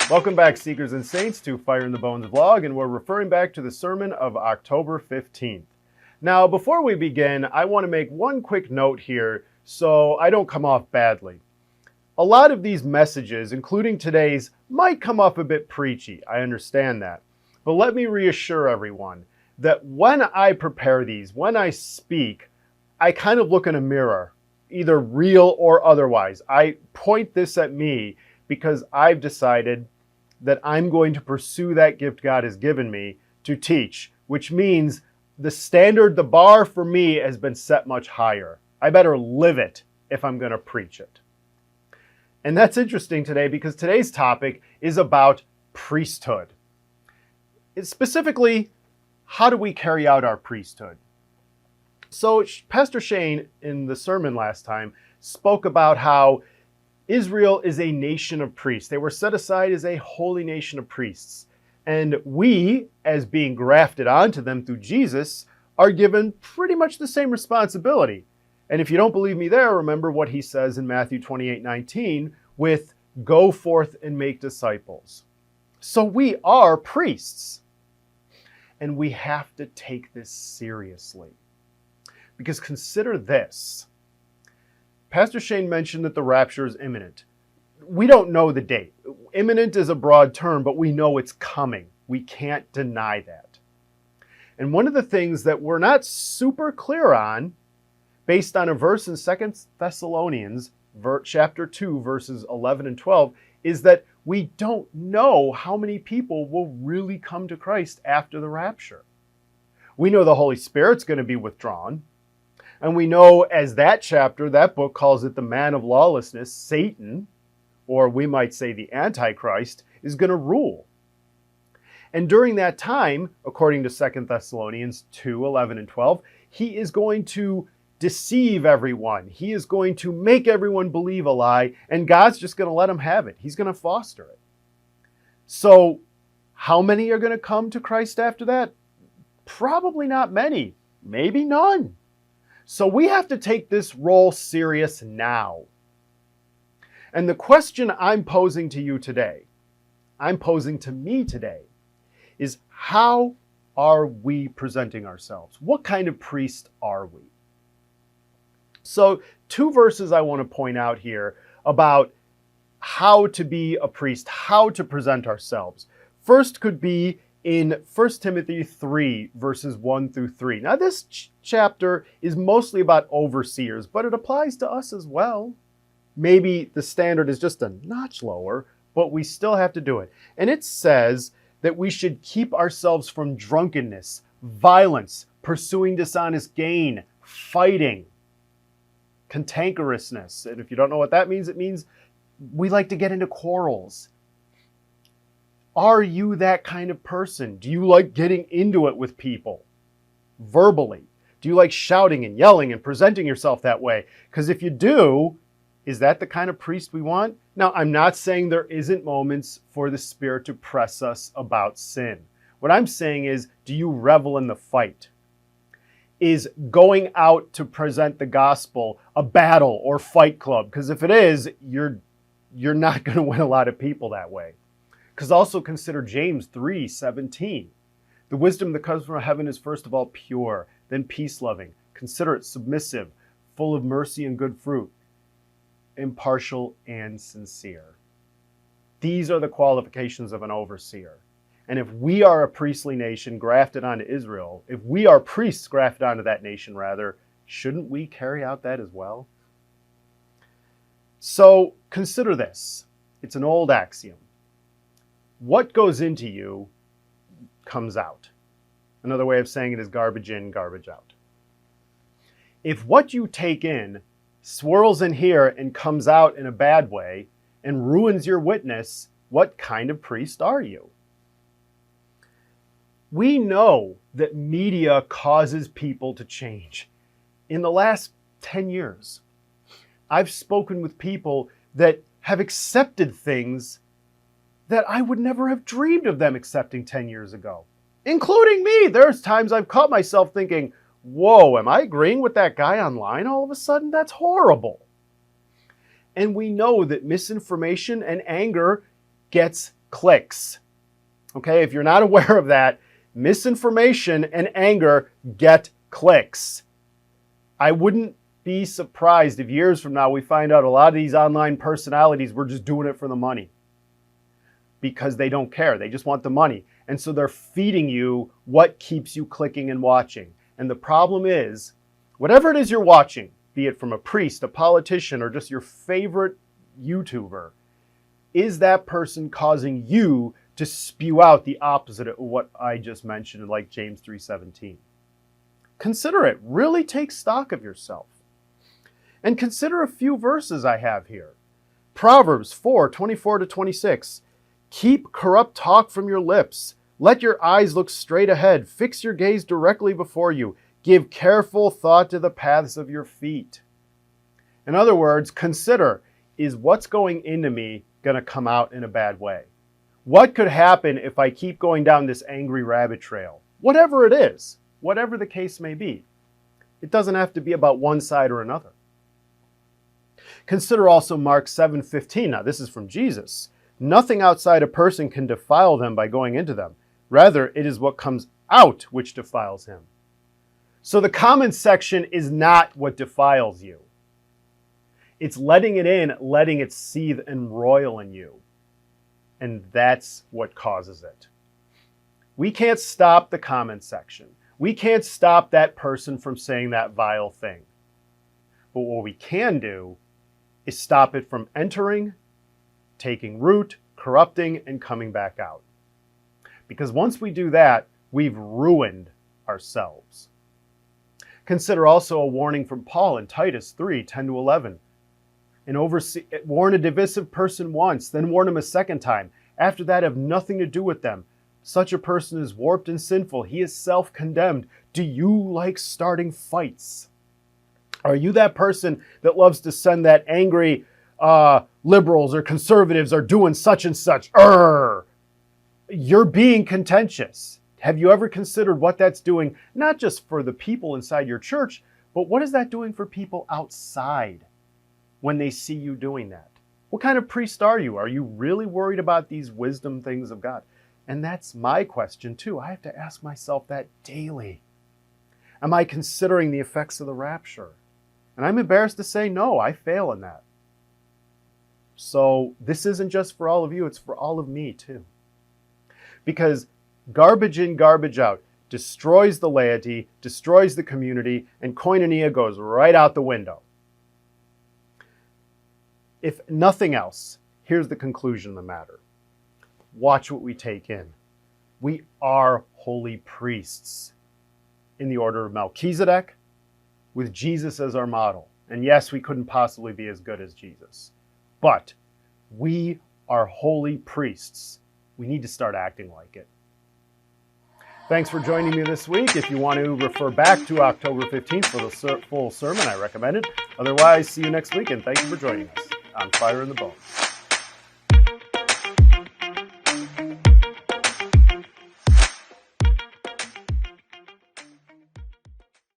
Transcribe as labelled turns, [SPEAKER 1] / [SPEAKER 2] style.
[SPEAKER 1] Welcome back, Seekers and Saints, to Fire in the Bones vlog, and we're referring back to the sermon of October 15th. Now, before we begin, I want to make one quick note here so I don't come off badly. A lot of these messages, including today's, might come off a bit preachy. I understand that. But let me reassure everyone that when I prepare these, when I speak, I kind of look in a mirror, either real or otherwise. I point this at me because I've decided that I'm going to pursue that gift God has given me to teach, which means the standard, the bar for me has been set much higher. I better live it if I'm going to preach it. And that's interesting today because today's topic is about priesthood. It's specifically, how do we carry out our priesthood? So Pastor Shane, in the sermon last time, spoke about how Israel is a nation of priests. They were set aside as a holy nation of priests. And we, as being grafted onto them through Jesus, are given pretty much the same responsibility. And if you don't believe me there, remember what he says in Matthew 28:19 with, "Go forth and make disciples." So we are priests. And we have to take this seriously. Because consider this. Pastor Shane mentioned that the rapture is imminent. We don't know the date. Imminent is a broad term, but we know it's coming. We can't deny that. And one of the things that we're not super clear on, based on a verse in 2 Thessalonians, chapter 2, verses 11 and 12, is that we don't know how many people will really come to Christ after the rapture. We know the Holy Spirit's going to be withdrawn. And we know, as that chapter, that book calls it the man of lawlessness, Satan, or we might say the Antichrist, is going to rule. And during that time, according to 2 Thessalonians 2, 11 and 12, he is going to deceive everyone. He is going to make everyone believe a lie, and God's just going to let him have it. He's going to foster it. So, how many are going to come to Christ after that? Probably not many. Maybe none. So we have to take this role serious now. And the question I'm posing to you today, I'm posing to me today, is how are we presenting ourselves? What kind of priest are we? So 2 verses I want to point out here about how to be a priest, how to present ourselves. First could be in 1 Timothy 3, verses 1 through 3. Now this chapter is mostly about overseers, but it applies to us as well. Maybe the standard is just a notch lower, but we still have to do it. And it says that we should keep ourselves from drunkenness, violence, pursuing dishonest gain, fighting, cantankerousness. And if you don't know what that means, it means we like to get into quarrels. Are you that kind of person? Do you like getting into it with people verbally? Do you like shouting and yelling and presenting yourself that way? Because if you do, is that the kind of priest we want? Now, I'm not saying there isn't moments for the Spirit to press us about sin. What I'm saying is, do you revel in the fight? Is going out to present the gospel a battle or fight club? Because if it is, you're not going to win a lot of people that way. Because also consider James 3:17. The wisdom that comes from heaven is first of all pure, then peace-loving, considerate, submissive, full of mercy and good fruit, impartial and sincere. These are the qualifications of an overseer. And if we are a priestly nation grafted onto Israel, if we are priests grafted onto that nation rather, shouldn't we carry out that as well? So consider this. It's an old axiom. What goes into you comes out. Another way of saying it is garbage in, garbage out. If what you take in swirls in here and comes out in a bad way and ruins your witness, what kind of priest are you? We know that media causes people to change. In the last 10 years, I've spoken with people that have accepted things that I would never have dreamed of them accepting 10 years ago, including me. There's times I've caught myself thinking, whoa, am I agreeing with that guy online all of a sudden? That's horrible. And we know that misinformation and anger gets clicks. Okay, if you're not aware of that, misinformation and anger get clicks. I wouldn't be surprised if years from now we find out a lot of these online personalities were just doing it for the money. Because they don't care. They just want the money. And so they're feeding you what keeps you clicking and watching. And the problem is, whatever it is you're watching, be it from a priest, a politician, or just your favorite YouTuber, is that person causing you to spew out the opposite of what I just mentioned, like James 3:17? Consider it. Really take stock of yourself. And consider a few verses I have here. Proverbs 4:24-26. Keep corrupt talk from your lips. Let your eyes look straight ahead. Fix your gaze directly before you. Give careful thought to the paths of your feet. In other words, consider, is what's going into me going to come out in a bad way? What could happen if I keep going down this angry rabbit trail? Whatever it is, whatever the case may be. It doesn't have to be about one side or another. Consider also Mark 7:15. Now, this is from Jesus. Nothing outside a person can defile them by going into them. Rather, it is what comes out which defiles him. So the comment section is not what defiles you. It's letting it in, letting it seethe and roil in you. And that's what causes it. We can't stop the comment section. We can't stop that person from saying that vile thing. But what we can do is stop it from entering, taking root, corrupting, and coming back out. Because once we do that, we've ruined ourselves. Consider also a warning from Paul in Titus 3:10-11. Warn a divisive person once, then warn him a second time. After that, have nothing to do with them. Such a person is warped and sinful. He is self-condemned. Do you like starting fights? Are you that person that loves to send that angry liberals or conservatives are doing such and such? You're being contentious. Have you ever considered what that's doing, not just for the people inside your church, but what is that doing for people outside when they see you doing that? What kind of priest are you? Are you really worried about these wisdom things of God? And that's my question too. I have to ask myself that daily. Am I considering the effects of the rapture? And I'm embarrassed to say, no, I fail in that. So this isn't just for all of you, it's for all of me too. Because garbage in, garbage out destroys the laity, destroys the community, and koinonia goes right out the window. If nothing else, here's the conclusion of the matter. Watch what we take in. We are holy priests in the order of Melchizedek, with Jesus as our model. And yes, we couldn't possibly be as good as Jesus. But we are holy priests. We need to start acting like it. Thanks for joining me this week. If you want to refer back to October 15th for the full sermon, I recommend it. Otherwise, see you next week, and thank you for joining us on Fire in the Bones.